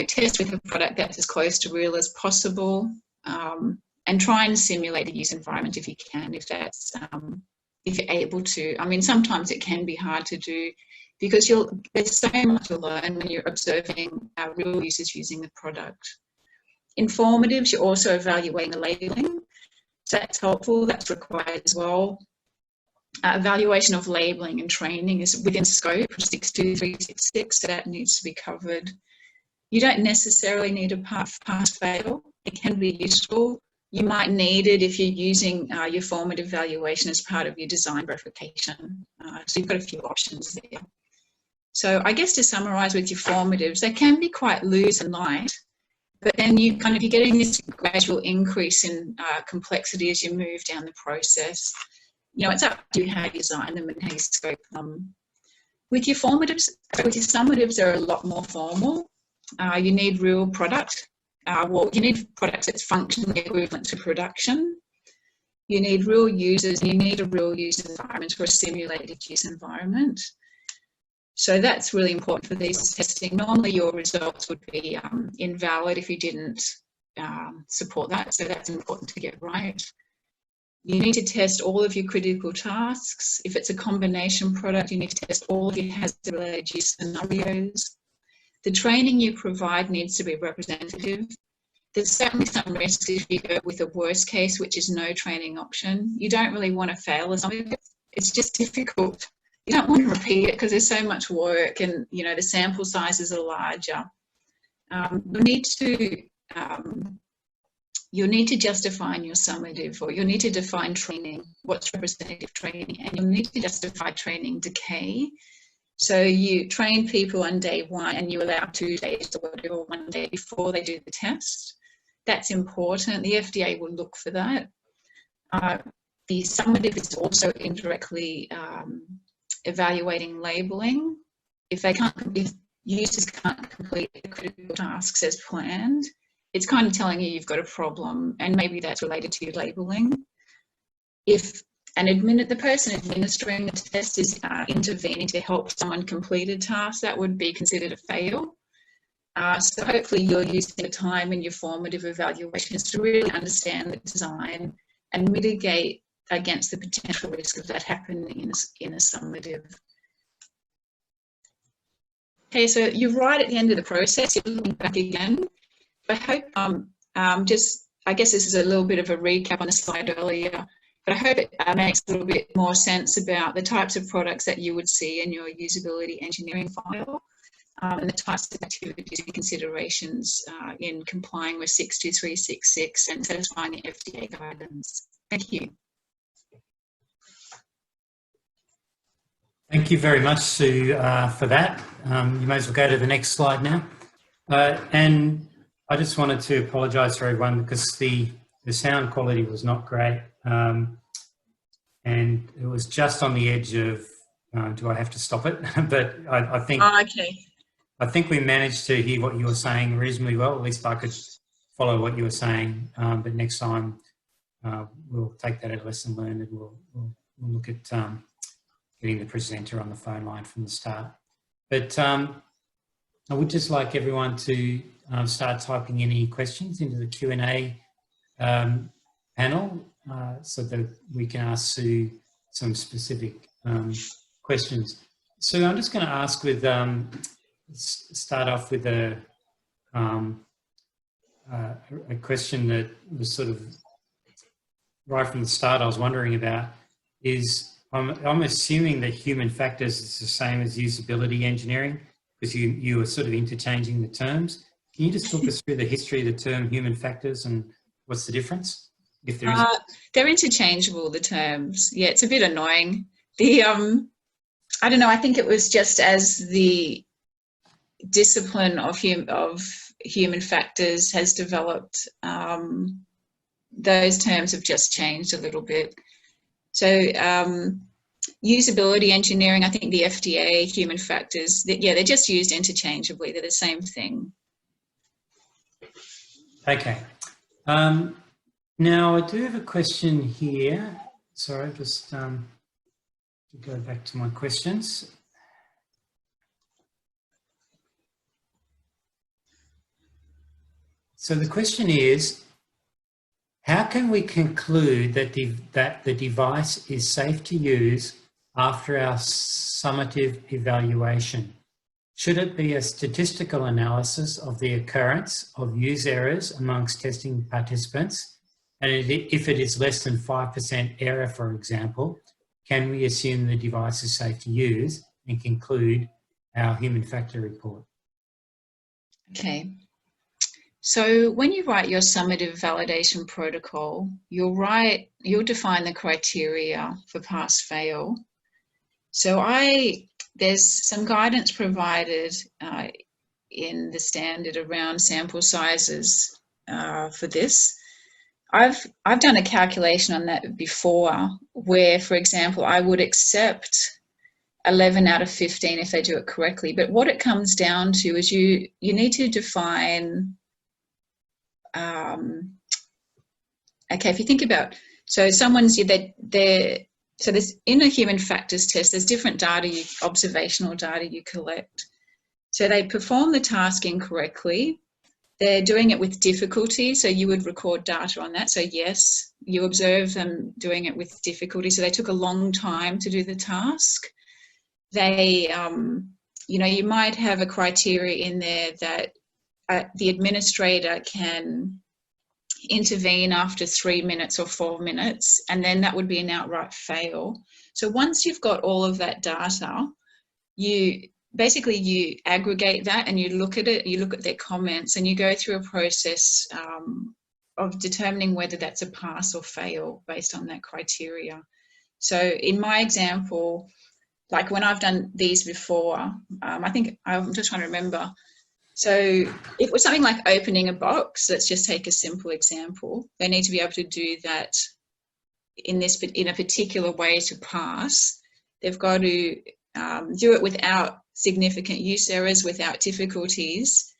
C: Test with a product that's as close to real as possible, and try and simulate the use environment if you can, if you're able to. I mean, sometimes it can be hard to do because there's so much to learn when you're observing real users using the product. In formatives, you're also evaluating the labeling. So that's helpful, that's required as well. Evaluation of labeling and training is within scope of 62366, so that needs to be covered. You don't necessarily need a pass-fail. It can be useful. You might need it if you're using your formative evaluation as part of your design verification. So you've got a few options there. So I guess to summarise with your formatives, they can be quite loose and light, but then you're getting this gradual increase in complexity as you move down the process. It's up to you how you design them and how you scope them. With your summatives, they're a lot more formal. You need real product. You need products that's functionally equivalent to production. You need real users, and you need a real use environment or a simulated use environment. So that's really important for these testing. Normally your results would be invalid if you didn't support that, so that's important to get right. You need to test all of your critical tasks. If it's a combination product, you need to test all of your hazard-related use scenarios. The training you provide needs to be representative. There's certainly some risks if you go with a worst case, which is no training option. You don't really want to fail as something. It's just difficult. You don't want to repeat it because there's so much work and, the sample sizes are larger. You'll need to justify in your summative, or you'll need to define training, what's representative training, and you'll need to justify training decay. So you train people on day one and you allow 2 days or whatever, 1 day before they do the test. That's important. The FDA will look for that. The summative is also indirectly evaluating labeling. If users can't complete the critical tasks as planned, it's kind of telling you you've got a problem, and maybe that's related to your labeling. If the person administering the test is intervening to help someone complete a task, that would be considered a fail. So hopefully you're using the time in your formative evaluations to really understand the design and mitigate against the potential risk of that happening in a summative. Okay, so you're right at the end of the process, you're looking back again. I hope I guess this is a little bit of a recap on the slide earlier, but I hope it makes a little bit more sense about the types of products that you would see in your usability engineering file, and the types of activities and considerations in complying with 62366 and satisfying the FDA guidance. Thank you.
A: Thank you very much, Sue, for that. You may as well go to the next slide now. And I just wanted to apologise for everyone because the sound quality was not great, and it was just on the edge of do I have to stop it? But I think I think we managed to hear what you were saying reasonably well. At least I could follow what you were saying. But next time we'll take that as a lesson learned, and we'll look at getting the presenter on the phone line from the start. But I would just like everyone to start typing any questions into the Q&A panel so that we can ask Sue some specific questions. So I'm just going to ask with, start off with a question that was sort of right from the start I was wondering about is, I'm assuming that human factors is the same as usability engineering, because you are sort of interchanging the terms. Can you just talk us through the history of the term human factors and what's the difference, if there is?
C: They're interchangeable, the terms. Yeah, it's a bit annoying. The I don't know, I think it was just as the discipline of human factors has developed, those terms have just changed a little bit. So usability engineering, I think the FDA, human factors, they're just used interchangeably. They're the same thing.
A: Okay. Now I do have a question here. Sorry, just to go back to my questions. So the question is, how can we conclude that the device is safe to use after our summative evaluation? Should it be a statistical analysis of the occurrence of use errors amongst testing participants? And if it is less than 5% error, for example, can we assume the device is safe to use and conclude our human factor report? Okay. So when you write your summative validation protocol, you'll define the criteria for pass-fail. So there's some guidance provided in the standard around sample sizes for this. I've done a calculation on that before, where, for example, I would accept 11 out of 15 if they do it correctly. But what it comes down to is you need to define. Okay, if you think about, so someone's so there's, in a human factors test, there's different data, observational data you collect. So they perform the task incorrectly. They're doing it with difficulty, so you would record data on that. So yes, you observe them doing it with difficulty. So they took a long time to do the task. They, you might have a criteria in there that the administrator can intervene after 3 minutes or 4 minutes, and then that would be an outright fail. So once you've got all of that data, you aggregate that and you look at it, you look at their comments, and you go through a process of determining whether that's a pass or fail based on that criteria. So in my example, like when I've done these before, I think I'm just trying to remember. So if it was something like opening a box, let's just take a simple example. They need to be able to do that in a particular way to pass. They've got to do it without significant use errors, without difficulties,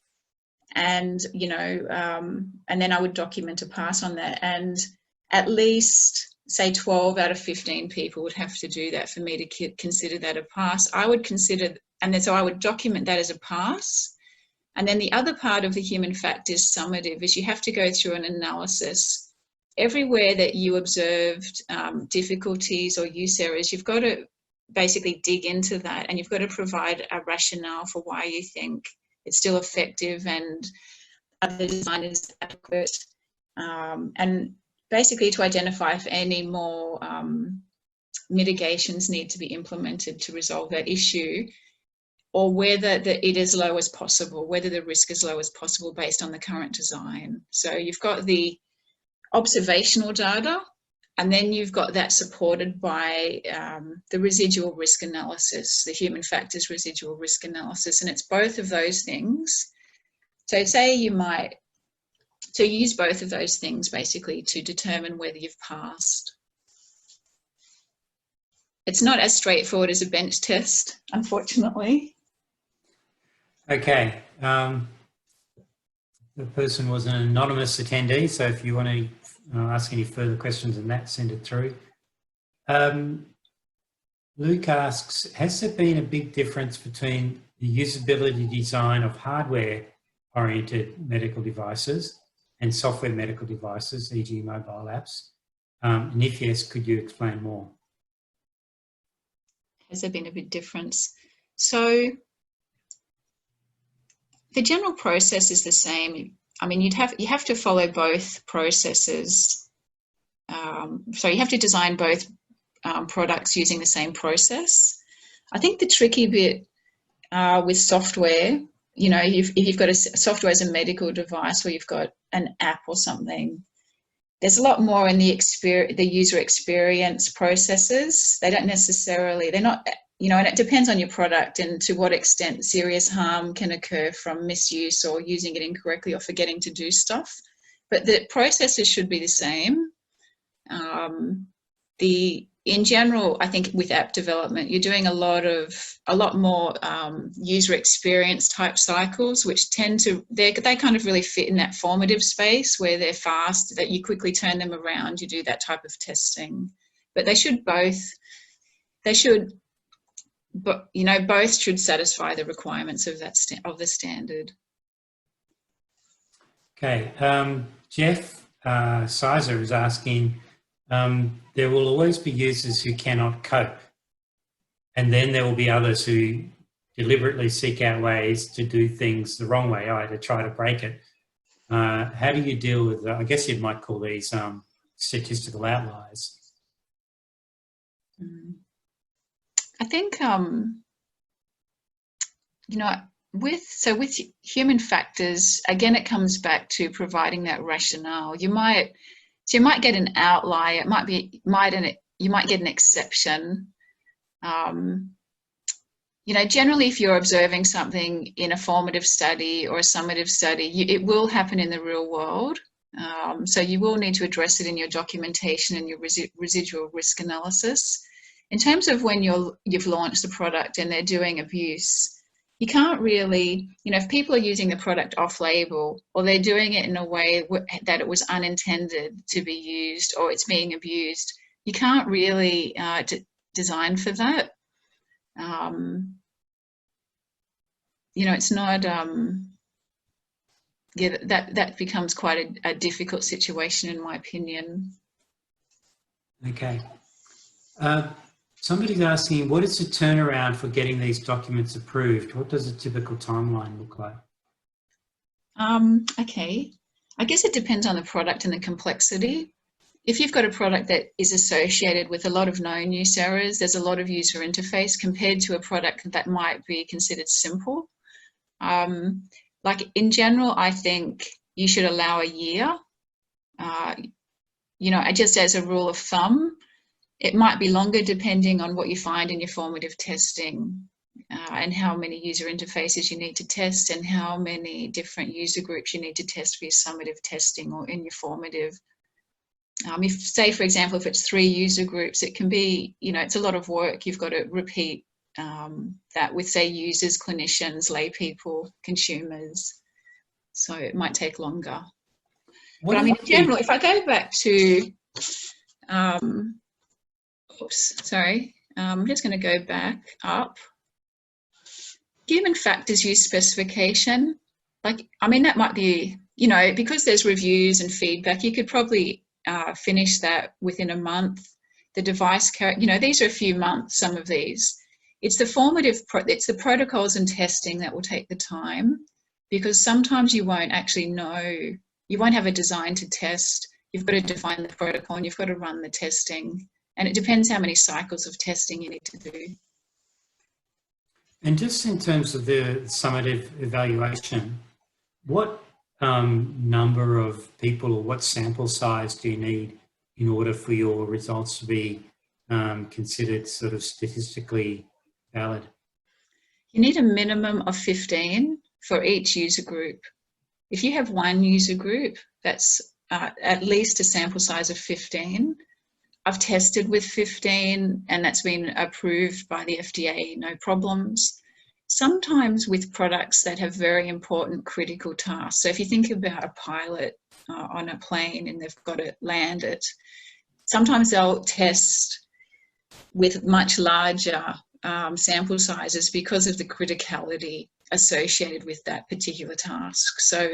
A: and and then I would document a pass on that. And at least, say, 12 out of 15 people would have to do that for me to consider that a pass. I would consider, and then so I would document that as a pass. And then the other part of the human factors summative is you have to go through an analysis. Everywhere that you observed difficulties or use errors, you've got to basically dig into that, and you've got to provide a rationale for why you think it's still effective and the design is adequate, and basically to identify if any more mitigations need to be implemented to resolve that issue, or whether it is low as possible, whether the risk is low as possible based on the current design. So you've got the observational data, and then you've got that supported by the residual risk analysis, the human factors residual risk analysis, and it's both of those things. So say you use both of those things basically to determine whether you've passed. It's not as straightforward as a bench test, unfortunately. Okay. The person was an anonymous attendee, so if you want to ask any further questions on that, send it through. Luke asks, has there been a big difference between the usability design of hardware-oriented medical devices and software medical devices, e.g. mobile apps? And if yes, could you explain more?
C: Has there been a big difference? So the general process is the same. I mean, you have to follow both processes. So you have to design both products using the same process. I think the tricky bit with software, you know, if you've got software as a medical device, or you've got an app or something, there's a lot more in the user experience processes. They don't necessarily, they're not, you know, and it depends on your product and to what extent serious harm can occur from misuse or using it incorrectly or forgetting to do stuff. But the processes should be the same. In general, I think with app development, you're doing a lot more user experience type cycles, which tend to, they kind of really fit in that formative space where they're fast, that you quickly turn them around, you do that type of testing. But both should satisfy the requirements of the standard.
A: Okay, Jeff Sizer is asking, there will always be users who cannot cope, and then there will be others who deliberately seek out ways to do things the wrong way, to try to break it. How do you deal with, I guess you might call these statistical outliers?
C: I think, you know, with human factors, again, it comes back to providing that rationale. You might get an outlier. You might get an exception. You know, generally, if you're observing something in a formative study or a summative study, it will happen in the real world. So you will need to address it in your documentation and your residual risk analysis. In terms of when you've launched the product and they're doing abuse, you can't really, you know, if people are using the product off-label or they're doing it in a way that it was unintended to be used or it's being abused, you can't really design for that. You know, it's not, that becomes quite a difficult situation in my opinion.
A: Okay. Somebody's asking, what is the turnaround for getting these documents approved? What does a typical timeline look like?
C: Okay. I guess it depends on the product and the complexity. If you've got a product that is associated with a lot of known use errors, there's a lot of user interface compared to a product that might be considered simple. Like in general, I think you should allow a year. You know, just as a rule of thumb, it might be longer depending on what you find in your formative testing and how many user interfaces you need to test and how many different user groups you need to test for your summative testing or in your formative. If, say, for example, if it's 3 user groups, it can be, you know, it's a lot of work. You've got to repeat that with, say, users, clinicians, lay people, consumers. So it might take longer. But I mean, in general, if I go back to, oops, sorry, I'm just going to go back up. Human factors use specification. Like, I mean, that might be, you know, because there's reviews and feedback, you could probably finish that within a month. The device, you know, these are a few months, some of these. It's the formative, it's the protocols and testing that will take the time, because sometimes you won't actually know, you won't have a design to test. You've got to define the protocol and you've got to run the testing. And it depends how many cycles of testing you need to do.
A: And just in terms of the summative evaluation, what number of people or what sample size do you need in order for your results to be considered sort of statistically valid?
C: You need a minimum of 15 for each user group. If you have one user group, that's at least a sample size of 15. I've tested with 15 and that's been approved by the FDA, no problems. Sometimes with products that have very important critical tasks. So if you think about a pilot on a plane and they've got to land it, sometimes they'll test with much larger sample sizes because of the criticality associated with that particular task. So,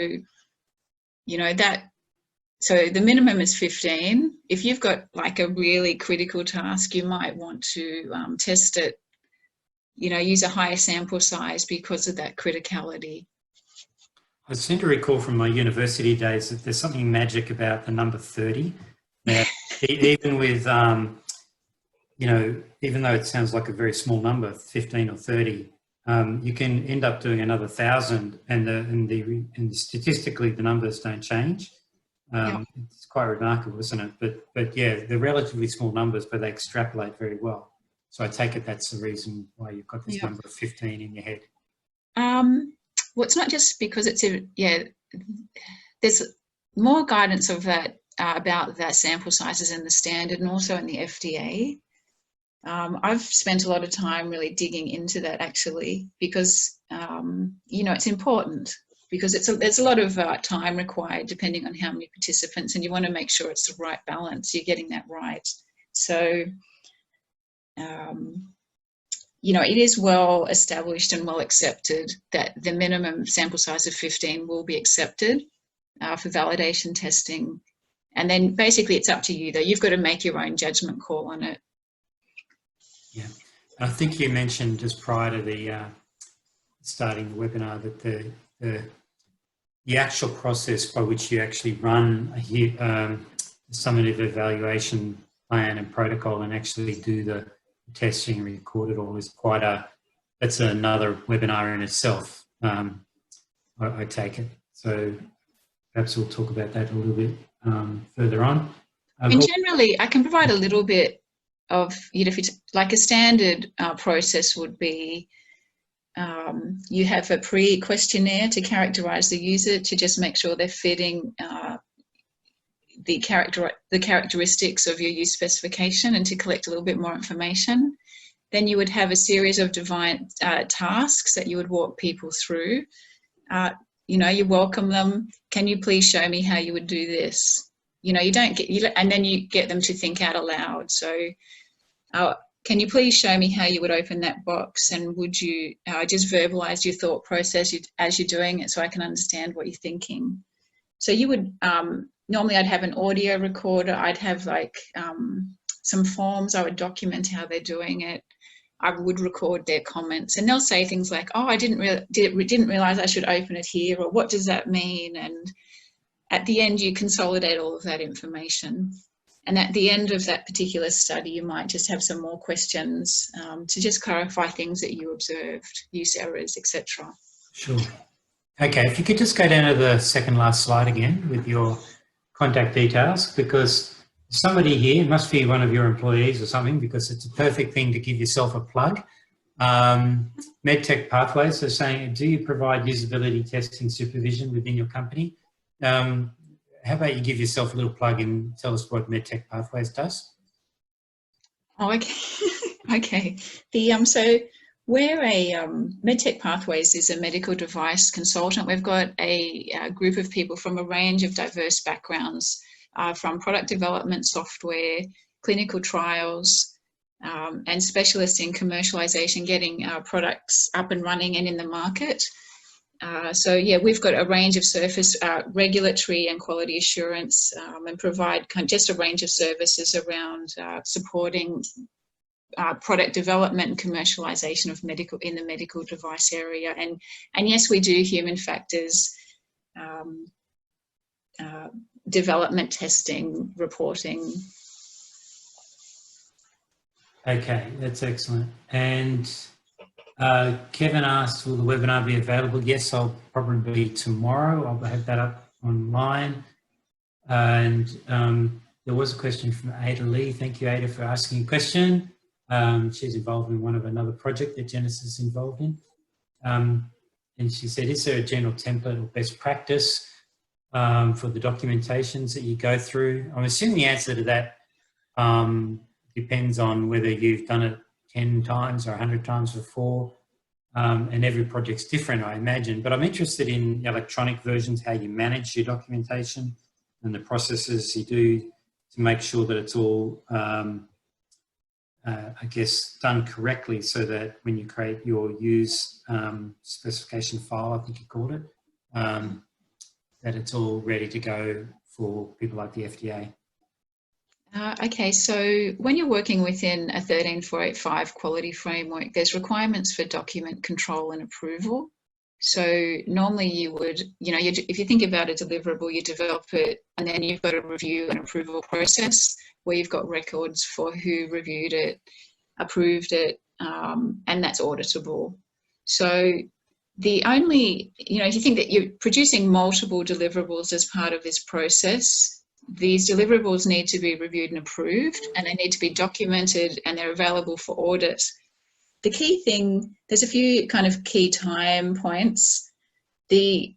C: you know, so the minimum is 15. If you've got like a really critical task, you might want to test it use a higher sample size because of that criticality.
A: I seem to recall from my university days that there's something magic about the number 30. That even with, even though it sounds like a very small number, 15 or 30, you can end up doing another 1,000, and statistically the numbers don't change.
C: Yep.
A: It's quite remarkable, isn't it? But yeah, they're relatively small numbers, but they extrapolate very well. So I take it that's the reason why you've got this number of 15 in your head.
C: Well, it's not just because there's more guidance of that about that sample sizes in the standard and also in the FDA. I've spent a lot of time really digging into that actually because, it's important because there's a lot of time required depending on how many participants, and you want to make sure it's the right balance, you're getting that right. So, it is well established and well accepted that the minimum sample size of 15 will be accepted for validation testing. And then basically it's up to you though. You've got to make your own judgment call on it.
A: Yeah. I think you mentioned just prior to the starting the webinar that the actual process by which you actually run a summative evaluation plan and protocol and actually do the testing and record it all is that's another webinar in itself, I take it. So perhaps we'll talk about that a little bit further on.
C: And generally, I can provide a little bit of, if it's like a standard process would be, you have a pre-questionnaire to characterize the user to just make sure they're fitting the characteristics of your use specification and to collect a little bit more information. Then you would have a series of defined tasks that you would walk people through. You welcome them. Can you please show me how you would do this? And then you get them to think out aloud. So can you please show me how you would open that box? And would you just verbalize your thought process as you're doing it so I can understand what you're thinking? So you would, normally I'd have an audio recorder. I'd have some forms. I would document how they're doing it. I would record their comments, and they'll say things like, "Oh, I didn't realize I should open it here," or "What does that mean?" And at the end, you consolidate all of that information. And at the end of that particular study, you might just have some more questions to just clarify things that you observed, use errors, etc.
A: Sure. Okay, if you could just go down to the second last slide again with your contact details, because somebody here must be one of your employees or something, because it's a perfect thing to give yourself a plug. MedTech Pathways are saying, do you provide usability testing supervision within your company? How about you give yourself a little plug and tell us what MedTech Pathways does?
C: Oh, okay. Okay. So we're MedTech Pathways is a medical device consultant. We've got a group of people from a range of diverse backgrounds, from product development, software, clinical trials, and specialists in commercialization, getting products up and running and in the market. So yeah, we've got a range of surface regulatory and quality assurance, and provide just a range of services around supporting product development and commercialization of in the medical device area. And yes, we do human factors development, testing, reporting.
A: Okay, that's excellent. And Kevin asked, will the webinar be available? Yes, I'll probably be tomorrow. I'll have that up online. And there was a question from Ada Lee. Thank you, Ada, for asking a question. She's involved in another project that Genesis is involved in. And she said, is there a general template or best practice for the documentations that you go through? I'm assuming the answer to that depends on whether you've done it 10 times or 100 times before, and every project's different, I imagine. But I'm interested in electronic versions, how you manage your documentation and the processes you do to make sure that it's all, I guess, done correctly, so that when you create your use specification file, I think you called it, that it's all ready to go for people like the FDA.
C: Okay, so when you're working within a 13485 quality framework, there's requirements for document control and approval. So normally you would, if you think about a deliverable, you develop it and then you've got a review and approval process where you've got records for who reviewed it, approved it, and that's auditable. So the only, if you think that you're producing multiple deliverables as part of this process, these deliverables need to be reviewed and approved, and they need to be documented, and they're available for audit. The key thing, there's a few kind of key time points. The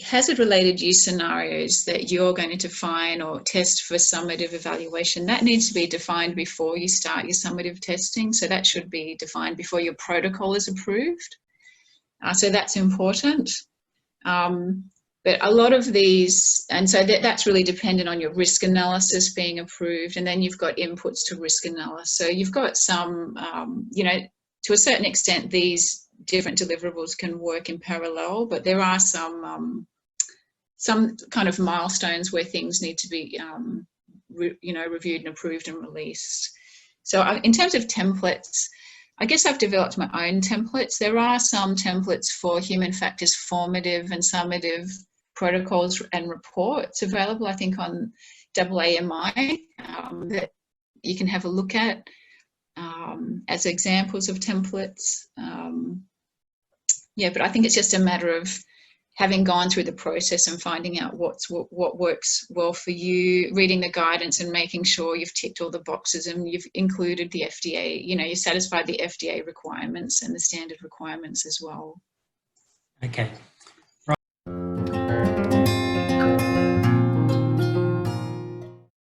C: hazard-related use scenarios that you're going to define or test for summative evaluation, that needs to be defined before you start your summative testing. So that should be defined before your protocol is approved. So that's important. But a lot of these, and so that's really dependent on your risk analysis being approved, and then you've got inputs to risk analysis. So you've got some, to a certain extent, these different deliverables can work in parallel, but there are some kind of milestones where things need to be, reviewed and approved and released. So in terms of templates, I guess I've developed my own templates. There are some templates for human factors formative and summative protocols and reports available, I think, on AAMI that you can have a look at as examples of templates. But I think it's just a matter of having gone through the process and finding out what works well for you, reading the guidance and making sure you've ticked all the boxes and you've included the FDA, you satisfied the FDA requirements and the standard requirements as well.
A: Okay,